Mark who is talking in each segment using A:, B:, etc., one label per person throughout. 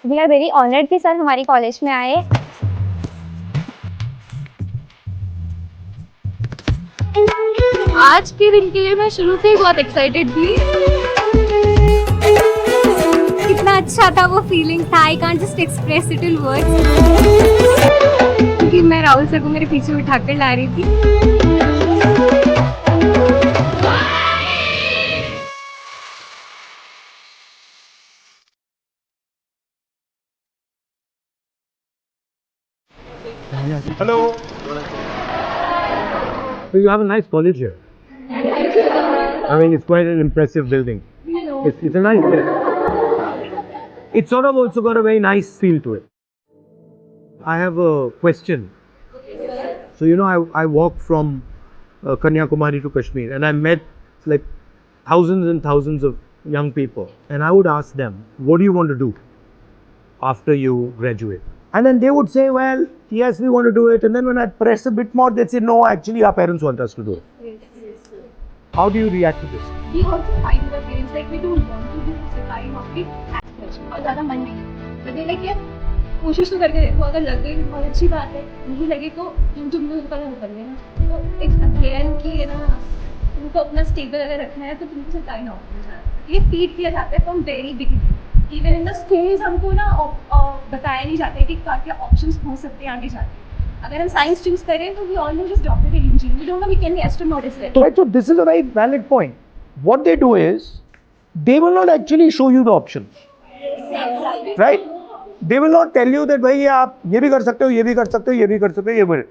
A: We are very honoured कि sir हमारी college में आए।
B: आज के दिन के लिए मैं शुरू से ही बहुत एक्साइटेड थी।
A: कितना अच्छा था वो फीलिंग था, I can't just express it in words.
B: क्योंकि मैं राहुल सर को मेरे पीछे उठा कर ला रही थी।
C: Hello. So you have a nice college here. I mean, it's quite an impressive building. It's a nice place. It's sort of also got a very nice feel to it. I have a question. So I walked from Kanyakumari to Kashmir, and I met like thousands and thousands of young people, and I would ask them, "What do you want to do after you graduate?" And then they would say, "Well, yes, we want to do it." And then when I press a bit more, they'd say, "No, actually, our parents want us to do it." How do you react to this?
B: We also fight with our parents, like we don't want to do सरकारी नौकरी as much, और ज़्यादा मन नहीं। But they like यार कोशिश तो करके देखो, अगर लग गई तो बहुत अच्छी बात है, नहीं लगे तो तुमने उसका कर लेना। तो एक अध्ययन की है ना, तुमको अपना स्टेबल अगर रखना है तो तुमको सरकारी नौकरी में जाना है। ये फीड किया जाता है from very beginning. Even in the schools हमको ना बताया नहीं जाता है कि क्या ऑप्शंस हो सकते हैं आगे जाके। अगर हम साइंस चूज करें तो we all know just doctor and engineer, we don't know we can be astronaut is there.
C: Right, so this is a very valid point. What they do is, they will not actually show you the options. Right? They will not tell you that भाई आप ये भी कर सकते हो, ये भी कर सकते हो, ये भी कर सकते हो, ये भी।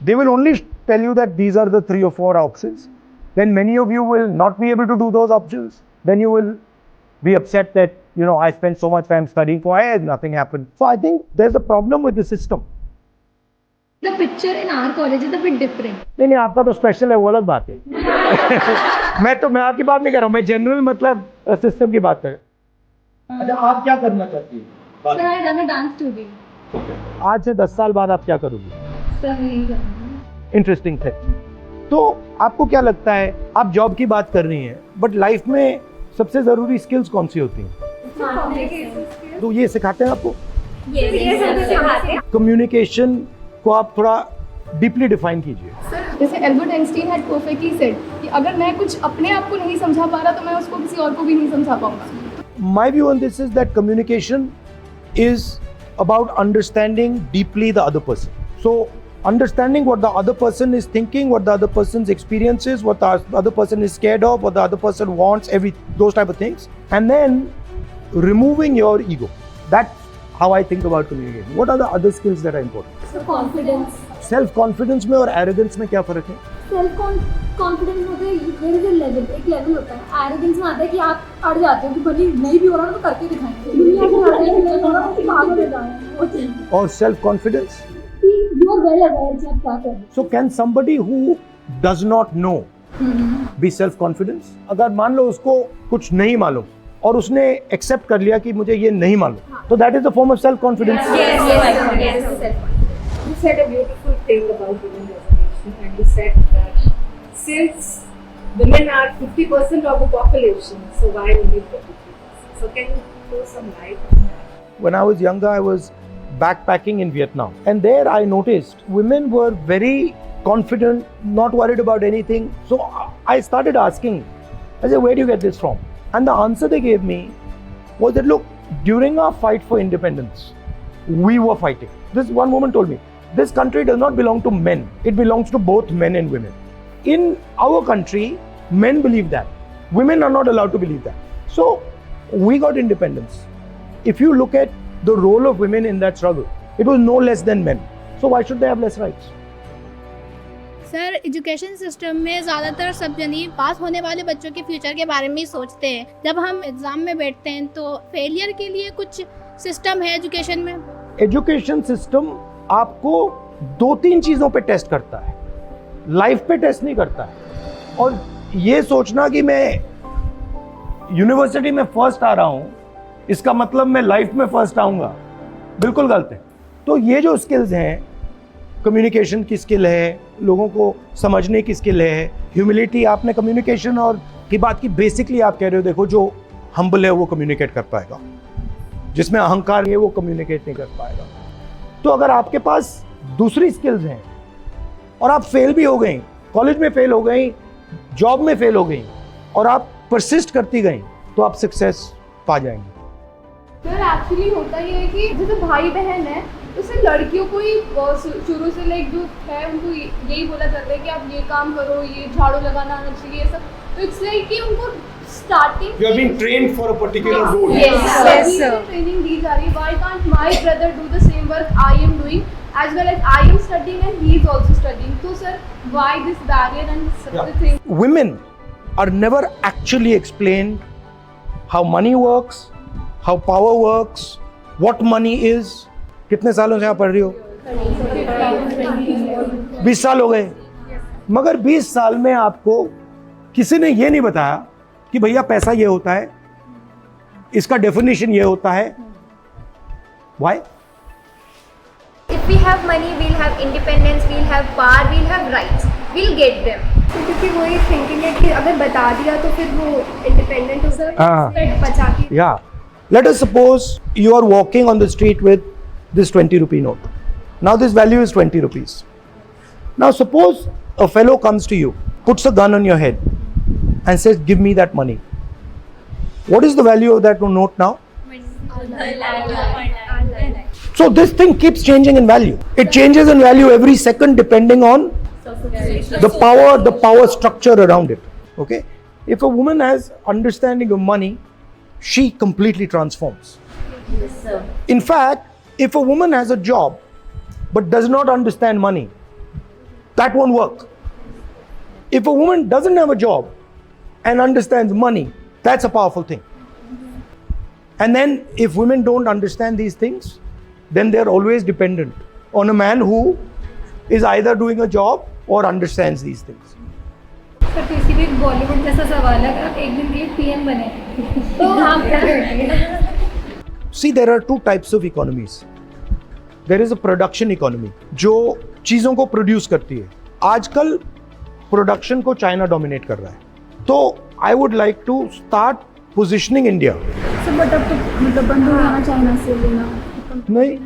C: They will only tell you that these are the 3 or 4 options. Then many of you will not be able to do those options. Then you will be upset that I spent so much time studying for it, nothing happened. So I think there's a problem with the system.
B: The picture in our college is a bit different.
C: नहीं आपका तो special है, वो अलग बात है। मैं आपकी बात नहीं कर रहा हूँ, मैं जनरल मतलब सिस्टम की बात कर रहा हूँ। अच्छा, आप क्या करना चाहती हैं?
B: Sir, I done a dance today.
C: आज से 10 साल बाद आप क्या करोगी?
B: Sir, यही करना।
C: इंटरेस्टिंग थे। तो आपको क्या लगता है, आप जॉब की बात कर रही हैं, बट लाइफ में सबसे जरूरी स्किल्स कौन सी होती हैं? तो ये सिखाते हैं आपको? कम्युनिकेशन को आप थोड़ा डीपली डिफाइन कीजिए।
D: सर, जैसे Albert Einstein had perfectly said कि अगर मैं कुछ अपने आप को नहीं समझा पा रहा तो मैं उसको किसी और को भी नहीं समझा पाऊंगा।
C: My view on this is that communication is about understanding deeply the other person. So understanding what the other person is thinking, what the other person's experience is, what the other person is scared of, what the other person wants, those type of things, and then removing your ego. That's how I think about communication. What are the other skills that are important?
E: So confidence.
C: Self confidence में और arrogance में क्या फर्क है?
E: Self confidence होता है, there is a level, एक level होता है। एरोगेंस में आता है कि आप अड़ जाते हो कि भले नहीं भी हो रहा तो करके दिखाएंगे, दुनिया को अड़ रहा है नहीं हो रहा तो पागल हो जाएंगे, वो चीज।
C: और self confidence?
E: You are well aware कि आप क्या कर रहे हैं।
C: So can somebody who does not know be self confidence? अगर मान लो उसको कुछ नहीं मालूम और उसने एक्सेप्ट कर लिया कि मुझे ये नहीं मालूम, तो that is the form of self confidence.
F: You said a beautiful thing about women reservation, and you said that since women are 50% of the population, so why only 50%? So can you throw some light on that?
C: When I was younger, I was backpacking in Vietnam, and there I noticed women were very confident, not worried about anything. So I started asking, I said, where do you get this from? And the answer they gave me was that, look, during our fight for independence, we were fighting. This one woman told me, this country does not belong to men. It belongs to both men and women. In our country, men believe that. Women are not allowed to believe that. So we got independence. If you look at the role of women in that struggle, it was no less than men. So why should they have less rights?
G: Sir, education system में ज़्यादातर सब जनी पास होने वाले बच्चों के future के बारे में ही सोचते हैं। जब हम एग्ज़ाम में बैठते हैं तो फेलियर के लिए कुछ सिस्टम है एजुकेशन में?
C: एजुकेशन सिस्टम आपको 2-3 चीज़ों पे टेस्ट करता है, लाइफ पे टेस्ट नहीं करता है। और ये सोचना कि मैं यूनिवर्सिटी में फर्स्ट आ रहा हूँ, इसका मतलब मैं लाइफ में फर्स्ट आऊँगा, बिल्कुल गलत है। तो ये जो स्किल्स हैं, कम्युनिकेशन की स्किल है, लोगों को समझने की स्किल है, ह्यूमिलिटी, आपने कम्युनिकेशन और की बात की, बेसिकली आप कह रहे हो देखो जो हम्बल है वो कम्युनिकेट कर पाएगा। जिसमें अहंकार है वो कम्युनिकेट नहीं कर पाएगा। तो अगर आपके पास दूसरी स्किल्स हैं और आप फेल भी हो गई, कॉलेज में फेल हो गई, जॉब में फेल हो गई और आप परसिस्ट करती गई, तो आप सक्सेस पा जाएंगे।
D: सर एक्चुअली होता ये है कि जैसे भाई बहन है तो सिर्फ लड़कियों को ही शुरू से लाइक जो है उनको यही बोला जाता है कि आप ये काम करो, ये झाड़ू लगाना आना चाहिए, सब। तो इट्स लाइक कि उनको starting
C: You are being trained for a particular role.
D: yes sir, training दी जा रही है। Why can't my brother do the same work I am doing as well as I am studying and he is also studying? So sir, why this barrier and such a thing?
C: Women are never actually explained how money works, how power works, what money is. कितने सालों से आप पढ़ रही हो? 20 साल हो गए। मगर 20 साल में आपको किसी ने ये नहीं बताया कि भैया पैसा ये होता है, इसका डेफिनेशन ये होता है। Why?
A: If we have money, we'll have independence, we'll have power, we'll have rights. We'll get them.
D: तो क्योंकि वो ये थिंकिंग है कि अगर बता दिया तो फिर वो इंडिपेंडेंट हो सकता बचा के।
C: Yeah. Let us suppose you are walking on the street with this 20 rupee note. Now this value is 20 rupees. Now suppose a fellow comes to you, puts a gun on your head and says, give me that money. What is the value of that note now? So this thing keeps changing in value. It changes in value every second depending on the power structure around it. Okay? If a woman has understanding of money, she completely transforms. In fact, if a woman has a job but does not understand money, that won't work. If a woman doesn't have a job and understands money, that's a powerful thing. And then if women don't understand these things, then they're always dependent on a man who is either doing a job or understands these things.
E: Sir तो इसीलिए बॉलीवुड जैसा सवाल है, अगर आप एक दिन के पीएम बने तो आप क्या करेंगे?
C: See, there are two types of economies. There is a production economy, जो चीज़ों को प्रोड्यूस करती है। आजकल प्रोडक्शन को चाइना डोमिनेट कर रहा है। तो I would like to start positioning India.
E: Sir but अब तो मतलब बंद हो गया ना चाइना से लेना?
C: नहीं,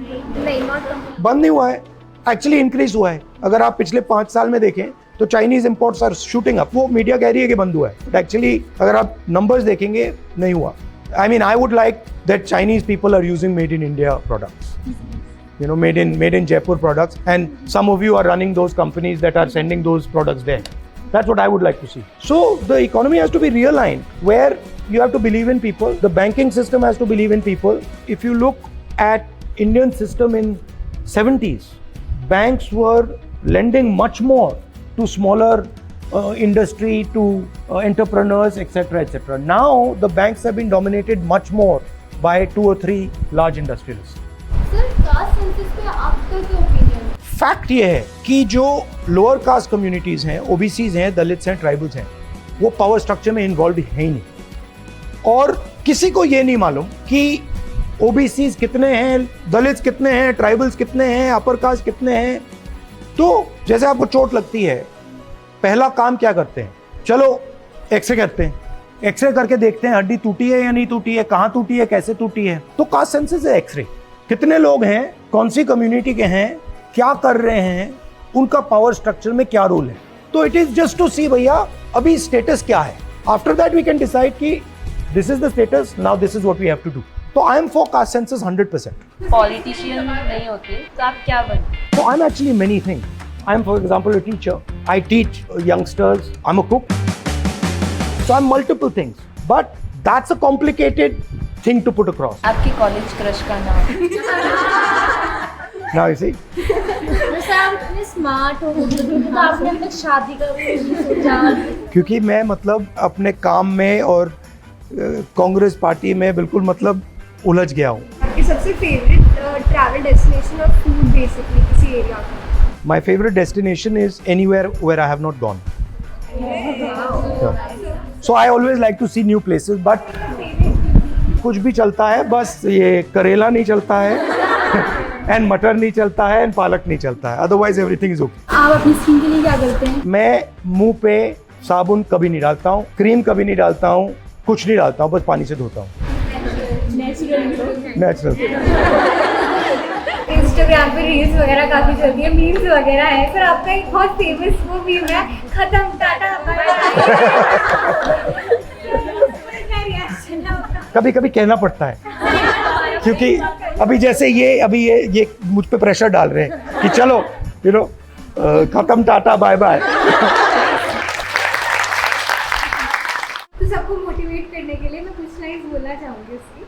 C: बंद नहीं हुआ है, एक्चुअली इंक्रीज हुआ है। अगर आप पिछले 5 साल में देखें तो Chinese imports are shooting up. वो मीडिया कह रही है कि बंद हुआ है, बट एक्चुअली अगर आप नंबर्स देखेंगे नहीं हुआ। I mean, I would like that Chinese people are using made in India products. You know, made in Jaipur products, and some of you are running those companies that are sending those products there. That's what I would like to see. So the economy has to be realigned, where you have to believe in people. The banking system has to believe in people. If you look at Indian system in 70s, banks were lending much more to smaller industry, to entrepreneurs, etc., etc. Now the banks have been dominated much more by 2 or 3 large industrialists.
E: Sir caste census पे आपका क्या opinion?
C: Fact ये है कि जो lower caste communities हैं, OBCs हैं, Dalits हैं, ट्राइबल्स हैं, वो पावर स्ट्रक्चर में इन्वॉल्व है ही नहीं। और किसी को ये नहीं मालूम कि ओबीसीज कितने हैं, दलित्स कितने हैं, ट्राइबल्स कितने हैं, अपर कास्ट कितने हैं। तो जैसे आपको चोट लगती है, पहला काम क्या करते हैं? चलो एक्सरे करते हैं, एक्सरे करके देखते हैं हड्डी टूटी है या नहीं टूटी है, कहाँ टूटी है, कैसे टूटी है। तो कास्ट सेंसस है एक्सरे। कितने लोग हैं, कौन सी कम्युनिटी के हैं, क्या कर रहे हैं, उनका पावर स्ट्रक्चर में क्या रोल है। तो it is just to see भैया अभी स्टेटस क्या है। After that we can decide कि this is the status, now this is what we have to do. तो I am for caste census 100%।
B: Politician नहीं होते तो आप क्या बनते?
C: So I'm actually many things. I'm, for example, a teacher. I teach youngsters. I'm a cook. So I'm multiple things. But that's a complicated thing to put across.
B: आपकी college crush का नाम?
C: Now you see.
E: Sir आप इतने smart हो तो आपने अपनी शादी का भी सोचा?
C: क्योंकि मैं मतलब अपने काम में और कांग्रेस पार्टी में बिल्कुल मतलब उलझ गया हूँ।
D: आपकी सबसे फेवरेट ट्रैवल डेस्टिनेशन और फूड बेसिकली किसी एरिया का?
C: My favorite destination is anywhere where I have not gone. So I always like to see new places, but कुछ भी चलता है, बस ये करेला नहीं चलता है एंड मटर नहीं चलता है एंड पालक नहीं चलता है, अदरवाइज एवरीथिंग इज ओके।
E: आप अपनी स्किन के लिए क्या करते हैं?
C: मैं मुंह पे साबुन कभी नहीं डालता हूँ, क्रीम कभी नहीं डालता हूँ, कुछ नहीं डालता हूँ, बस पानी से धोता हूँ।
E: Natural
C: natural.
A: इंस्टाग्राम पे रील्स वगैरह काफी चलती है, मीम्स वगैरह है, पर आपका एक बहुत फेमस वो मीम है, खत्म टाटा बाय बाय। क्या रिएक्शन है आपका?
C: कभी कभी कहना पड़ता है, क्योंकि अभी जैसे ये मुझ पे प्रेशर डाल रहे हैं कि चलो खत्म टाटा बाय बाय।
A: तो सबको मोटिवेट करने के लिए मैं कुछ लाइन्स बोलना चाहूँगी उसकी,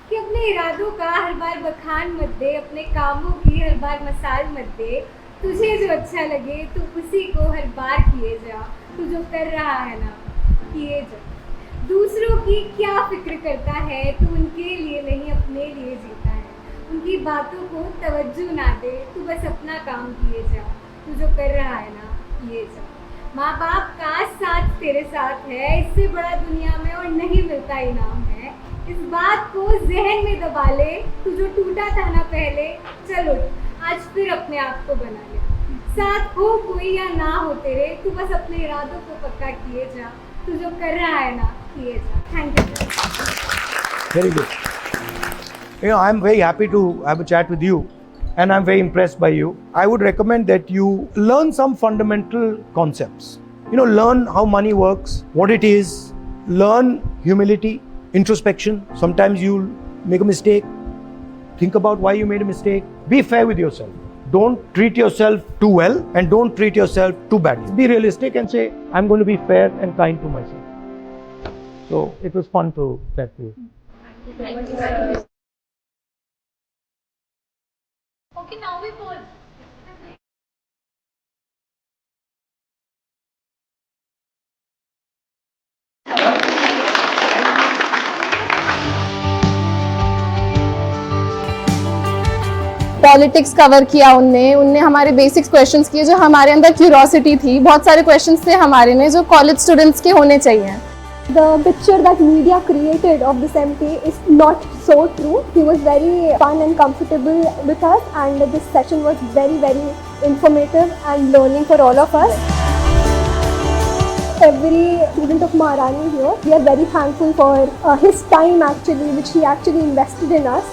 A: कि अपने इरादों का हर बार बखान मत दे, अपने कामों की हर बार मसाल मत दे, तुझे जो अच्छा लगे तू उसी को हर बार किए जा, तू जो कर रहा है ना किए जा। दूसरों की क्या फिक्र करता है, तू उनके लिए नहीं अपने लिए जीता है, उनकी बातों को तवज्जो ना दे, तू बस अपना काम किए जा, तू जो कर रहा है ना किए जा। माँ बाप का साथ तेरे साथ है, इससे बड़ा दुनिया में और नहीं मिलता इनाम है, इस बात को जहन में दबा ले, तू जो टूटा था ना पहले, चल उठ आज फिर अपने आप को बना ले। साथ हो कोई या ना हो तेरे, तू बस अपने इरादों को पक्का किए जा, तू जो कर रहा है ना किए जा। Thank you.
C: Very good. I'm very happy to have a chat with you, and I'm very impressed by you. I would recommend that you learn some fundamental concepts. Learn how money works, what it is, learn humility, introspection. Sometimes you'll make a mistake. Think about why you made a mistake. Be fair with yourself. Don't treat yourself too well and don't treat yourself too badly. Be realistic and say, I'm going to be fair and kind to myself. So it was fun to chat to you.
B: Okay, now we pause.
H: Politics cover किया उनने हमारे basics questions किए, जो हमारे अंदर curiosity थी। बहुत सारे क्वेश्चंस थे हमारे में जो कॉलेज स्टूडेंट्स के होने चाहिए।
E: The picture that media created of this MP is not so true. He was very fun and comfortable with us, and this session was very, very informative and learning for all of us. Every student of Maharani here, we are very thankful for his time actually, which he actually invested in us.